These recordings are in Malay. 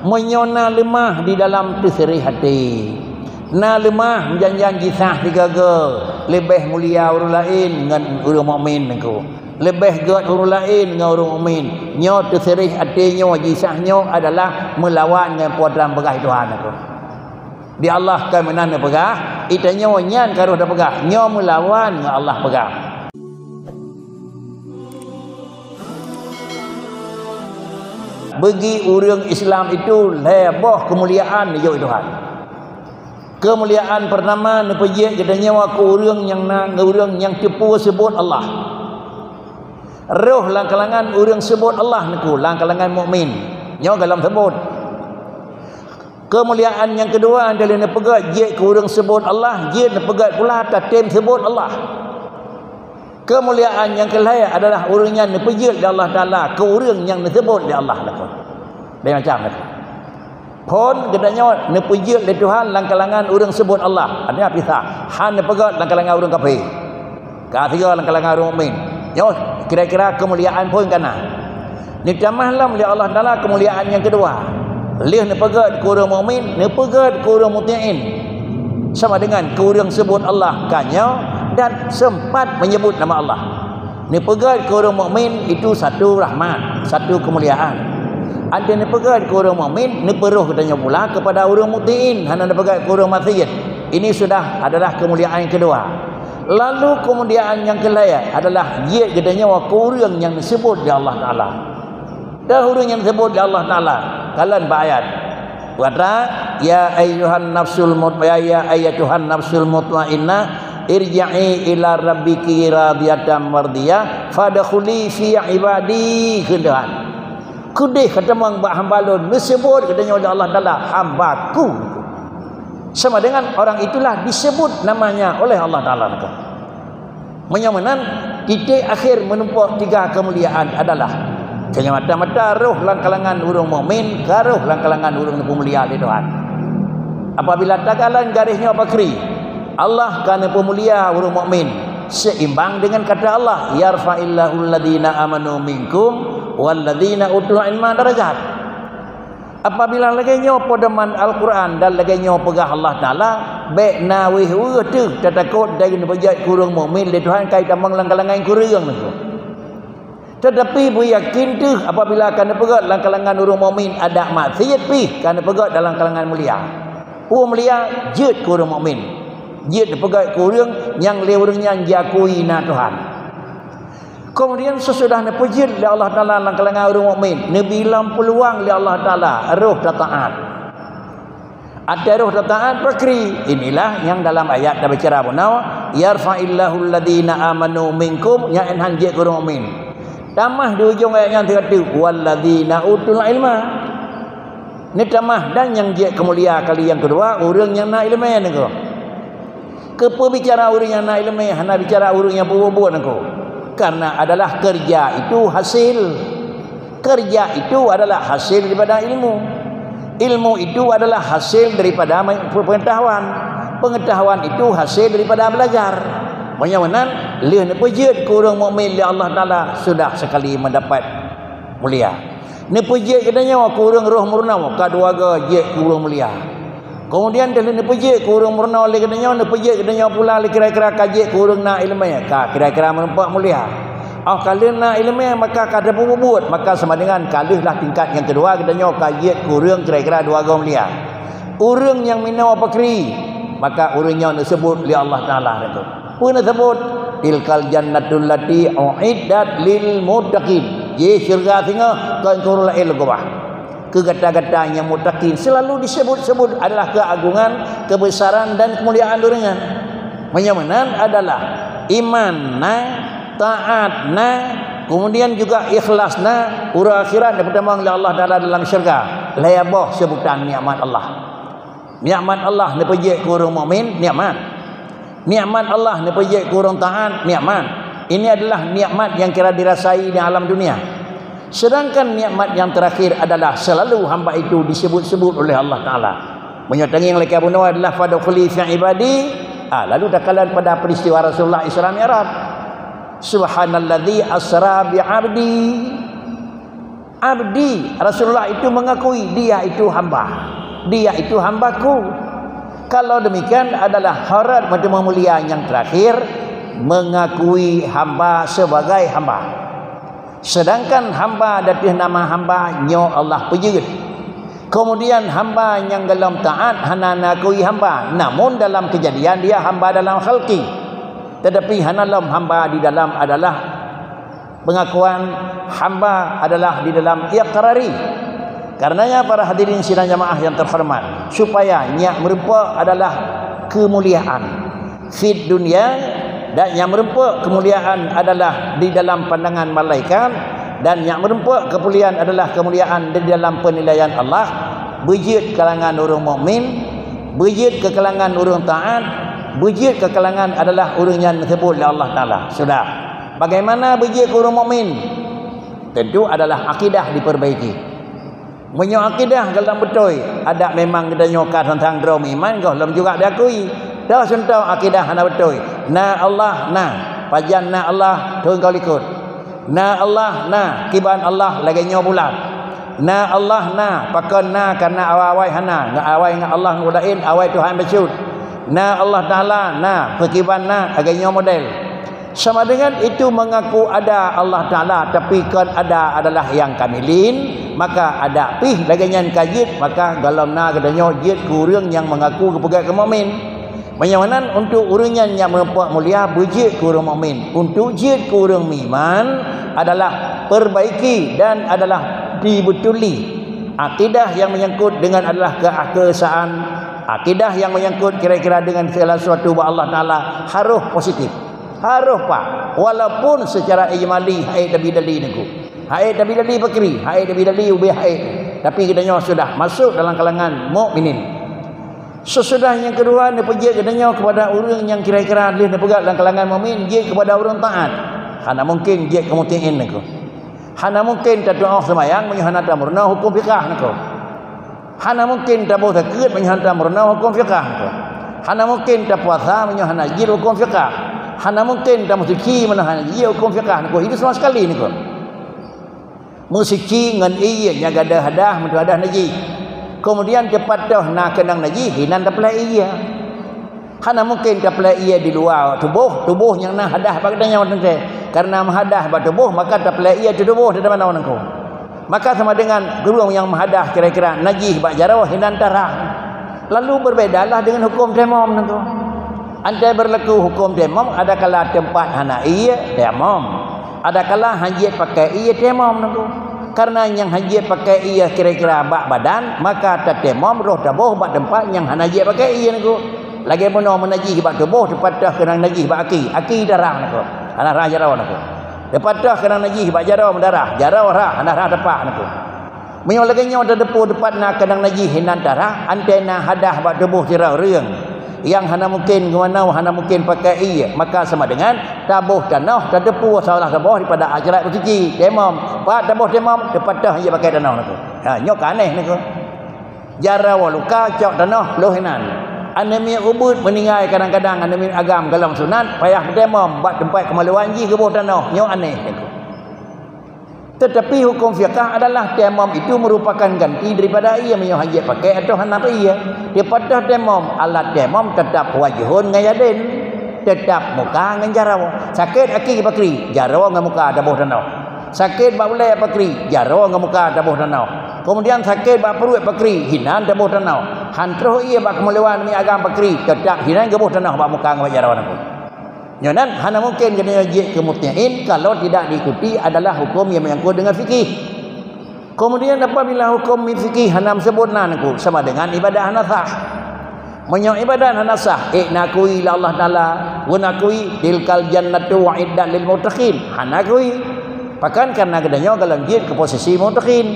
menyona lemah di dalam terserih hati. Na lemah menjanji sah digaga lebih mulia orang lain dengan orang mukmin engkau. Lebih gat orang lain dengan orang mukmin. Nyo terserih hatinya jisahnya adalah melawan dengan puan pegah Tuhan engkau. Di Allah kan menanda pegah, itanya nyan karuh dah pegah. Nyo melawan dengan Allah pegah. Bagi orang Islam itu lebih kemuliaan di Tuhan. Kemuliaan pertama nepejek katanya aku orang yang tipu sebut Allah. Roh lang kalangan orang sebut Allah niku lang kalangan mukmin. Nyo dalam sebut. Kemuliaan yang kedua adalah nepegat je ke orang sebut Allah, je nepegat pula tatim sebut Allah. Kemuliaan yang kelaya adalah orang yang nepejek di Allah Taala, ke orang yang disebut di Allah lah. Dia macam tu. Pun gedanya nepejek di Tuhan lang kalangan orang sebut Allah. Ada pisah. Han nepegat lang kalangan orang kafir. Ketiga lang kalangan orang mukmin. Yo, kira-kira kemuliaan pun kana. Ni tamahlah oleh Allah Taala kemuliaan yang kedua. Lih nepegat ke orang mukmin, nepegat ke orang muti'in. Sama dengan ke orang sebut Allah kanyo dan sempat menyebut nama Allah. Nepegat ke orang mukmin itu satu rahmat, satu kemuliaan. Ada nepegat ke orang mukmin, neperuh katanya pula kepada orang muti'in, hana nepegat ke orang maksiat. Ini sudah adalah kemuliaan yang kedua. Lalu kemuliaan yang kelaya adalah dia katanya orang yang disebut di Allah Taala. Dah orang yang disebut di Allah Taala. Kalian bayat. Kata ya ayyuhan nafsul mutmainnah ya ayatuhan nafsul mutmainnah irji'i ila rabbiki radiyatan mardiyah fadkhuli fi ibadi kedan. Kudih kata mang hambalun disebut katanya oleh Allah Taala hambaku. Sama dengan orang itulah disebut namanya oleh Allah Taala. Menyamanan titik akhir menumpuk tiga kemuliaan adalah kanya mata-mata roh lang kalangan orang mukmin, karuh lang kalangan orang pemulia di Tuhan. Apabila tagalan garisnya bakri, Allah kana pemulia orang mukmin seimbang dengan kata Allah, yarfa'illahu alladhina amanu minkum walladhina utul ilma darajat. Apabila laganya podaman Al-Quran dan laganya pegah Allah Taala, baik nawih tu takut dari nebajat kurang mukmin di Tuhan kai tamang lang kalangan kurang tu. Tetapi yakin tu apabila akan pegat dalam kalangan orang mukmin ada maksiat pi kan pegat dalam kalangan mulia. Orang mulia jut ke orang mukmin. Jut pegat ke orang yang leurangnya diakui na Tuhan. Kemudian sesudah nepejit oleh Allah Taala dalam kalangan orang mukmin, nebilang peluang oleh Allah Taala roh taat. Ada roh taat perkri. Inilah yang dalam ayat dah bicara punau, yarfa'illahu alladhina amanu minkum ya enhan je ke orang mukmin. Tamah di ujung ayat yang terkata walladzina utul ilma. Ni tamah dan yang dia kemulia kali yang kedua orang yang nak ilmu ni ko. Kepa bicara orang yang nak ilmu, hana bicara orang yang buat ko. Karena adalah kerja itu hasil. Kerja itu adalah hasil daripada ilmu. Ilmu itu adalah hasil daripada pengetahuan. Pengetahuan itu hasil daripada belajar. Menyamanan lih nepejit ke orang mukmin li Allah Taala sudah sekali mendapat mulia. Nepejit katanya ke orang roh murna ka dua ga je ke orang mulia. Kemudian dia nepejit ke orang murna li katanya pula li kira-kira kaji ke orang nak ilmu ka kira-kira menampak mulia. Kalau nak ilmu maka kada buat maka sama dengan kalihlah tingkat yang kedua katanya kaji ke orang kira-kira dua ga mulia. Orang yang minau pakri maka orangnya disebut li Allah Taala itu. Pun sebut tilkal jannatul lati uiddat lil muttaqin. Ye syurga singa kan turul ilgobah. Kegata-gatanya muttaqin selalu disebut-sebut adalah keagungan, kebesaran dan kemuliaan duringan. Menyamanan adalah imanna, taatna, kemudian juga ikhlasna, ura akhirat dapat oleh Allah Taala dalam syurga. Layabah sebutan nikmat Allah. Nikmat Allah nepejek ke orang mukmin, nikmat. Nikmat Allah nepejek ke orang taat, nikmat. Ini adalah nikmat yang kira dirasai di alam dunia. Sedangkan nikmat yang terakhir adalah selalu hamba itu disebut-sebut oleh Allah Taala. Menyatangi yang leka bunuh adalah fadkhuli fi ibadi. Lalu dakalan pada peristiwa Rasulullah Isra Mi'raj. Subhanalladzi asra bi 'abdi. Abdi, Rasulullah itu mengakui dia itu hamba. Dia itu hambaku. Kalau demikian adalah harat majmua mulia yang terakhir, mengakui hamba sebagai hamba. Sedangkan hamba datih nama hamba nyo Allah pejut. Kemudian hamba yang dalam taat hana nakui hamba, namun dalam kejadian dia hamba dalam khalqi. Tetapi hanalam hamba di dalam adalah pengakuan hamba adalah di dalam iqrari. Karenanya para hadirin sidang jamaah yang terhormat, supaya yang merupa adalah kemuliaan fid dunia, dan yang merupa kemuliaan adalah di dalam pandangan malaikat, dan yang merupa kemuliaan adalah kemuliaan di dalam penilaian Allah. Bejit kalangan orang mukmin, bejit ke kalangan orang taat, bejit ke kalangan adalah orang yang disebut oleh Allah Taala. Sudah. Bagaimana bejit ke orang mukmin? Tentu adalah akidah diperbaiki. Menyo akidah dalam betul ada memang kita nyokat tentang drom iman kau dalam juga diakui dah sentuh akidah hana betul na Allah na pajan na Allah tu kau ikut na Allah na kiban Allah lagi nyo bulan na Allah na pakon na karena awai hana ngawai ngah Allah ngudain awai Tuhan becut na Allah Taala na pekiban na lagi nyo model sama dengan itu mengaku ada Allah Ta'ala tapi kan ada adalah yang kamilin, maka ada pih lagi yang kajit, maka dalam na katanya jid kurang yang mengaku kepegat ke mukmin. Menyawanan untuk orang yang mempunyai mulia bejit kurang mukmin, untuk jid kurang iman adalah perbaiki dan adalah dibetuli. Akidah yang menyangkut dengan adalah keesaan, akidah yang menyangkut kira-kira dengan segala sesuatu bahwa Allah Ta'ala harus positif. Harus pak, walaupun secara ijmali hai tabidali niku. Hai tabidali bakri, hai tabidali ubih hai. Tapi katanya sudah masuk dalam kalangan mukminin. Sesudah yang kedua ni pejit katanya kepada orang yang kira-kira dia pegat dalam kalangan mukmin, jid kepada orang taat. Hana mungkin jid kemutiin niku. Hana mungkin doa semayang menyuhana murna hukum fiqh niku. Hana mungkin tabuh takut menyuhana murna hukum fiqh niku. Hana mungkin puasa menyuhana jid hukum fiqh. Hana mungkin dah musiki menahan ia hukum fiqh niku itu sama sekali niku. Musiki ngan iya nya gadah hadah mentu hadah naji. Kemudian cepat dah nak kenang naji hinan dapat iya. Hana mungkin dapat iya di luar tubuh yang nak hadah bagdanya orang teh. Karena menghadah bak tubuh maka dapat iya di tubuh di mana orang niku. Maka sama dengan guru yang menghadah kira-kira najis bak jarau hinan darah. Lalu berbedalah dengan hukum temam niku. Anda berlaku hukum temam, ada kala tempat hana iya temam, ada kala hajat pakai iya temam niku. Karena yang hajat pakai iya kira-kira bak badan, maka tak temam roh tabuh bak tempat yang hana hajat pakai iya niku. Lagi mana menajih bak tubuh tepat dah kena najih bak aki darah niku. Ana rah jarau niku. Tepat dah kena najih bak jarau darah, jarau rah ana rah tepak niku. Menyo lagi nyo ada depu tepat nak kena najih hinan darah, antena hadah bak tubuh tirau reung. Yang hana mungkin gimana hana mungkin pakai iya, maka sama dengan tabuh tanah terdepu salah tabuh daripada ajarat bersuci temam pak tabuh temam dapat dah ia pakai tanah niku. Ha nyok aneh niku. Jara waluka cok tanah lohinan. Anemi ubud meninggal kadang-kadang anemi agam galang sunat payah temam buat tempat kemaluan ji ke bawah tanah nyok aneh niku. Tetapi hukum fiqh adalah temam itu merupakan ganti daripada ia menyo hajat pakai atau hendak ia. Daripada temam, alat temam tetap wajhun ngayadin, tetap muka ngan jarau. Sakit aki bakri, jarau ngan muka dabuh danau. Sakit bak ulai bakri, jarau ngan muka dabuh danau. Kemudian sakit bak perut bakri, hinan dabuh danau. Hantruh ia bak kemelewan mi agam bakri, tetap hinan dabuh danau bak muka ngan jarau nang. Nyonan hana mungkin kena jid kemutyain kalau tidak diikuti adalah hukum yang menyangkut dengan fikih. Kemudian apabila hukum fikih hana sebutna niku sama dengan ibadah hana sah. Menyo ibadah hana sah nakui la Allah Taala wa nakui tilkal jannatu wa'iddat lil muttaqin. Hana kui. Bahkan karena kedanya kalau jid ke posisi muttaqin.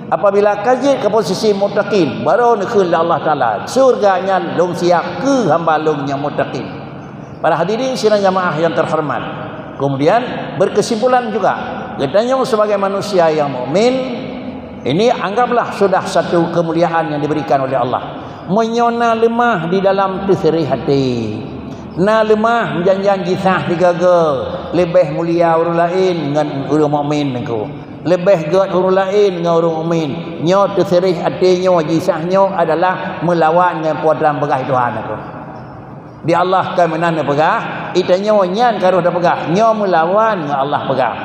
Apabila kajid ke posisi muttaqin baru nikul Allah Taala surganya long siap ke hamba longnya muttaqin. Para hadirin sidang jamaah yang terhormat. Kemudian berkesimpulan juga, katanya sebagai manusia yang mukmin ini anggaplah sudah satu kemuliaan yang diberikan oleh Allah. Menyona lemah di dalam teseri hati. Na lemah janjian jisah digaga lebih mulia orang lain dengan orang mukmin niku. lebih gat orang lain dengan orang mukmin. Nyo terserih artinya jisahnya adalah melawan dengan puan pegah Tuhan aku. Di Allah kan menana pegah, itanya nyan karuh dah pegah. Nyo melawan dengan Allah pegah.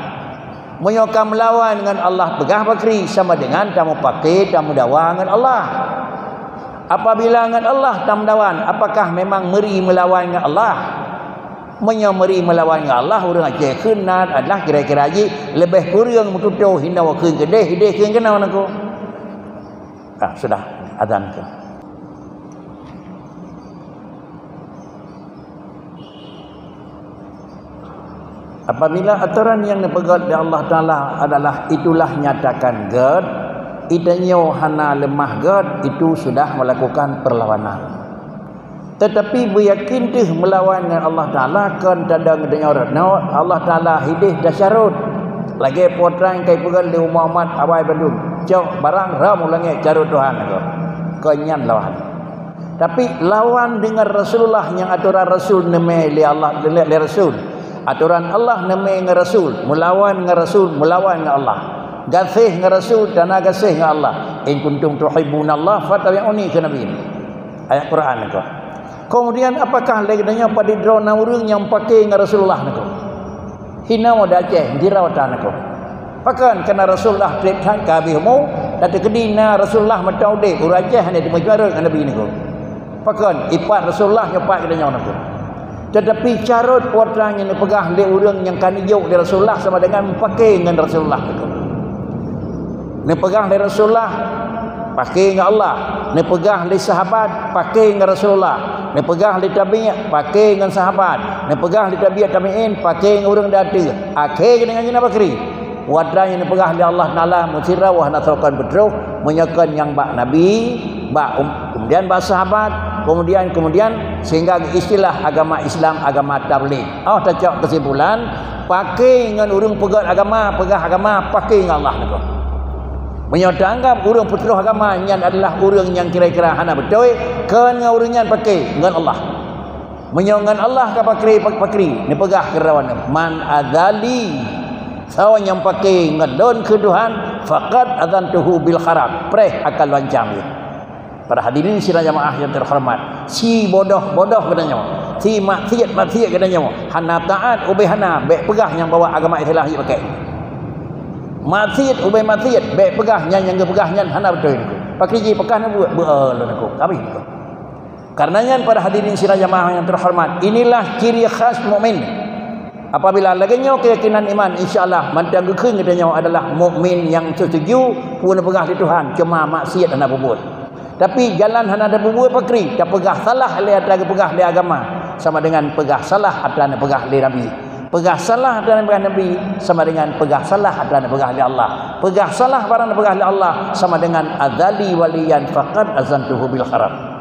Menyokan melawan dengan Allah pegah bakri sama dengan tamu pakai tamu dawa dengan Allah. Apabila dengan Allah tamu dawan, apakah memang meri melawan dengan Allah? Menyamari melawan dengan Allah orang Aceh kenal adalah kira-kira haji lebih kurang mututuh hina wakil kedeh hideh kena kenal aku. Sudah azan ke. Apabila aturan yang dipegat oleh Allah Ta'ala adalah itulah nyatakan gad, itanyo hana lemah gad, itu sudah melakukan perlawanan. Tetapi beryakin tu melawan dengan Allah Ta'ala kan tanda ngedengar Allah Ta'ala hidih dasyarut lagi potran kai pegan li Muhammad awai Bandung cok barang ram ulangi carut Tuhan aku kenyan lawan. Tapi lawan dengan Rasulullah yang aturan Rasul neme li Allah li Rasul, aturan Allah neme dengan Rasul, melawan dengan Rasul, melawan dengan Allah, gasih dengan Rasul dan gasih dengan Allah. In kuntum tuhibbunallah fattabi'uni ke Nabi. Ayat Quran aku. Kemudian apakah leganya pada drona urang yang pakai dengan Rasulullah nak? Hina mo Aceh dirawatan nak. Pakan kena Rasulullah tretan kabeh mo datu kedina Rasulullah matau de urang Aceh ni dimajuara dengan Nabi nak. Pakan ipat Rasulullah nyopak kedanya nak. Tetapi carut potran yang dipegah oleh urang yang kan juk dari Rasulullah sama dengan pakai dengan Rasulullah nak. Ni pegang dari Rasulullah pakai dengan Allah, ni pegang oleh sahabat pakai dengan Rasulullah. Ni pegah li tabi'at pakai dengan sahabat, ni pegah li tabi'at tabi'in pakai dengan orang data. Akhir dengan jina bakri wadran yang pegah li Allah Ta'ala musirah wa nasrakan betul menyakan yang bak Nabi bak kemudian bak sahabat kemudian sehingga istilah agama Islam agama tabligh. Tak kesimpulan pakai dengan orang pegah agama pakai dengan Allah nak. Menyanggap orang putra agama yang adalah orang yang kira-kira hana betul kan dengan orang yang pakai dengan Allah. Menyongan Allah ke pakri ni pegah kerawan man adzali sawan yang pakai ngadon ke Tuhan faqad adzantuhu bil kharab preh akan lancang dia. Para hadirin sidang jamaah yang terhormat, si bodoh katanya, si maksiat katanya, hana taat ubay hana baik pegah yang bawa agama Islam dia pakai. Maksiat ubay maksiat baik pegahnya yang pegahnya hana betul niku. Pakiji pekahna buat beul niku. Kabeh niku. Karenanya para hadirin sidang jamaah yang terhormat, inilah ciri khas mukmin. Apabila laginya keyakinan iman insyaallah mantang gekeun katanya adalah mukmin yang setuju pun pegah di Tuhan cuma maksiat hana buat. Tapi jalan hana ada buat pakri, tak pegah salah le ada pegah di agama sama dengan pegah salah ada pegah di Nabi. Pegah salah dan pegah Nabi sama dengan pegah salah dan pegah li Allah. Pegah salah barang pegah li Allah sama dengan adzali waliyan faqad azantuhu bil kharab.